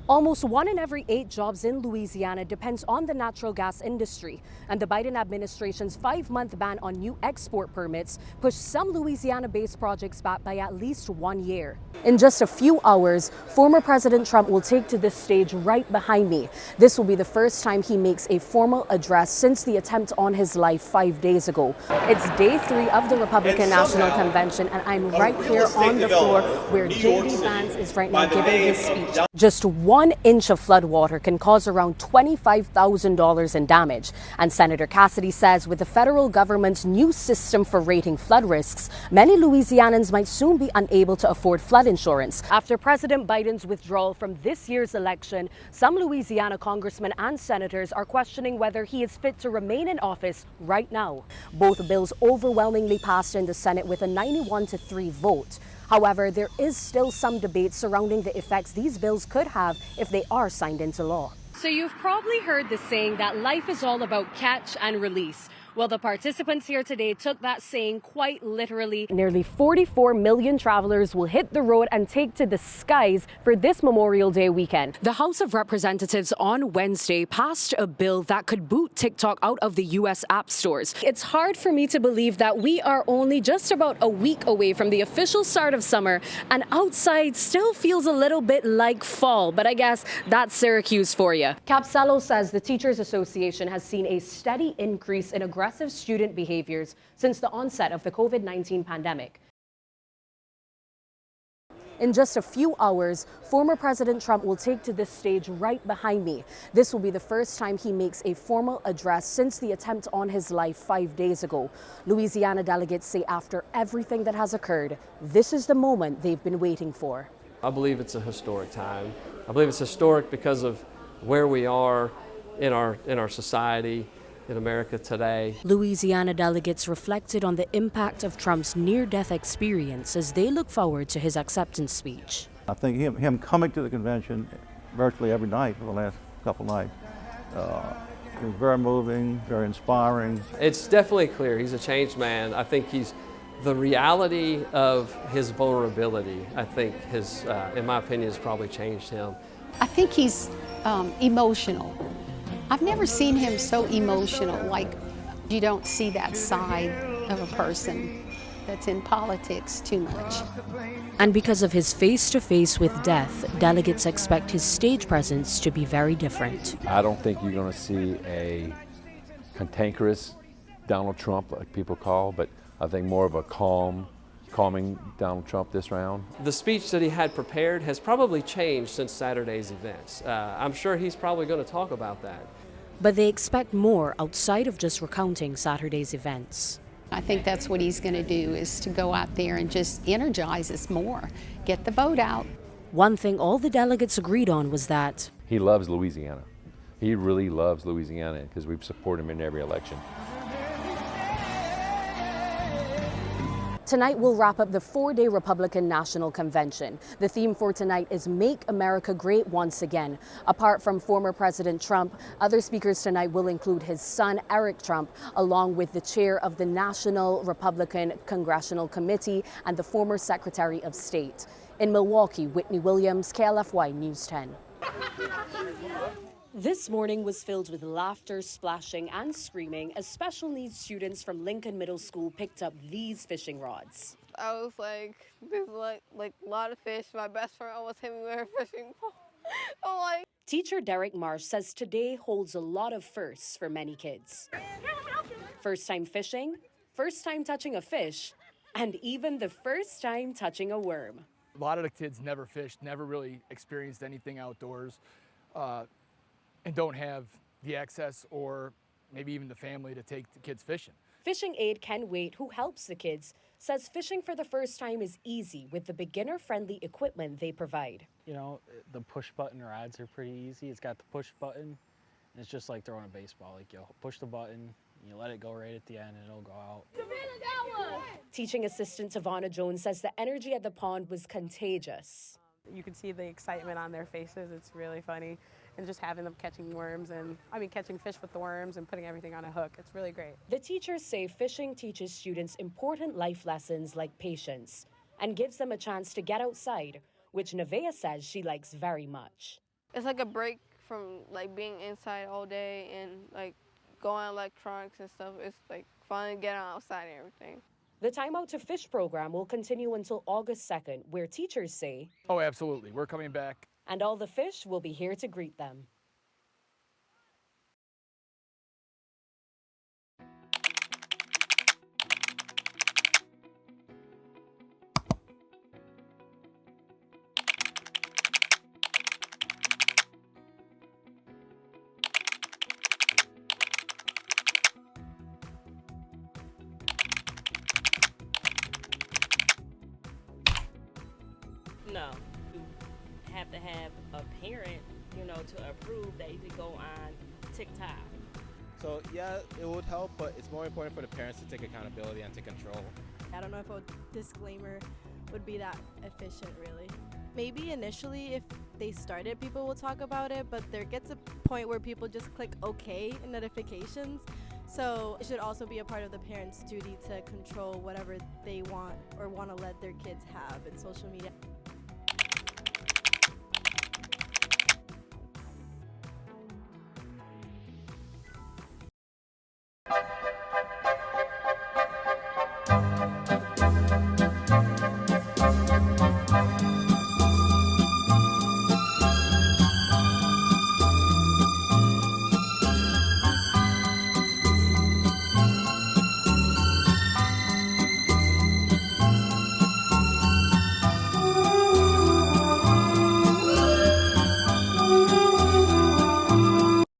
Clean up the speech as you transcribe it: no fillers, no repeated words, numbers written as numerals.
Almost 1 in every 8 jobs in Louisiana depends on the natural gas industry, and the Biden administration's 5-month ban on new export permits pushed some Louisiana-based projects back by at least 1 year. In just a few hours, former President Trump will take to this stage right behind me. This will be the first time he makes a formal address since the attempt on his life 5 days ago. It's day 3 of the Republican National Convention, and I'm right here on the floor where J.D. Vance is right now giving his speech. Just 1 inch of floodwater can cause around $25,000 in damage. And Senator Cassidy says with the federal government's new system for rating flood risks, many Louisianans might soon be unable to afford flood insurance. After President Biden's withdrawal from this year's election, some Louisiana congressmen and senators are questioning whether he is fit to remain in office right now. Both bills overwhelmingly passed in the Senate with a 91-3 vote. However, there is still some debate surrounding the effects these bills could have if they are signed into law. So you've probably heard the saying that life is all about catch and release. Well, the participants here today took that saying quite literally. Nearly 44 million travelers will hit the road and take to the skies for this Memorial Day weekend. The House of Representatives on Wednesday passed a bill that could boot TikTok out of the U.S. app stores. It's hard for me to believe that we are only just about a week away from the official start of summer, and outside still feels a little bit like fall, but I guess that's Syracuse for you. Capsello says the Teachers Association has seen a steady increase in aggressive student behaviors since the onset of the COVID-19 pandemic. In just a few hours, former President Trump will take to this stage right behind me. This will be the first time he makes a formal address since the attempt on his life 5 days ago. Louisiana delegates say after everything that has occurred, this is the moment they've been waiting for. I believe it's a historic time. I believe it's historic because of where we are in our society, in America today. Louisiana delegates reflected on the impact of Trump's near-death experience as they look forward to his acceptance speech. I think him coming to the convention virtually every night for the last couple nights, it was very moving, very inspiring. It's definitely clear he's a changed man. I think the reality of his vulnerability, I think in my opinion, has probably changed him. I think he's emotional. I've never seen him so emotional, like you don't see that side of a person that's in politics too much. And because of his face-to-face with death, delegates expect his stage presence to be very different. I don't think you're going to see a cantankerous Donald Trump, like people call, but I think more of a calming Donald Trump this round. The speech that he had prepared has probably changed since Saturday's events. I'm sure he's probably going to talk about that. But they expect more outside of just recounting Saturday's events. I think that's what he's going to do, is to go out there and just energize us more, get the vote out. One thing all the delegates agreed on was that he loves Louisiana. He really loves Louisiana because we support him in every election. Tonight will wrap up the 4-day Republican National Convention. The theme for tonight is Make America Great Once Again. Apart from former President Trump, other speakers tonight will include his son, Eric Trump, along with the chair of the National Republican Congressional Committee and the former Secretary of State. In Milwaukee, Whitney Williams, KLFY News 10. This morning was filled with laughter, splashing, and screaming as special needs students from Lincoln Middle School picked up these fishing rods. I was there's like a lot of fish. My best friend almost hit me with her fishing pole. I'm like. Teacher Derek Marsh says today holds a lot of firsts for many kids. First time fishing, first time touching a fish, and even the first time touching a worm. A lot of the kids never fished, never really experienced anything outdoors. And don't have the access or maybe even the family to take the kids fishing. Fishing aide Ken Wade, who helps the kids, says fishing for the first time is easy with the beginner-friendly equipment they provide. You know, the push-button rods are pretty easy. It's got the push button, and it's just like throwing a baseball. Like, you push the button, you let it go right at the end, and it'll go out. Teaching assistant Tavana Jones says the energy at the pond was contagious. You can see the excitement on their faces. It's really funny. And just having them catching worms catching fish with the worms and putting everything on a hook. It's really great. The teachers say fishing teaches students important life lessons like patience and gives them a chance to get outside, which Nevaeh says she likes very much. It's like a break from like being inside all day and like going electronics and stuff. It's like fun getting outside and everything. The Time Out to Fish program will continue until August 2nd, where teachers say, Oh, absolutely. We're coming back. and all the fish will be here to greet them. No, you have to have a parent, to approve that you could go on TikTok. So yeah, it would help, but it's more important for the parents to take accountability and take control. I don't know if a disclaimer would be that efficient, really. Maybe initially if they started, people will talk about it, but there gets a point where people just click OK in notifications. So it should also be a part of the parents' duty to control whatever they want or want to let their kids have in social media.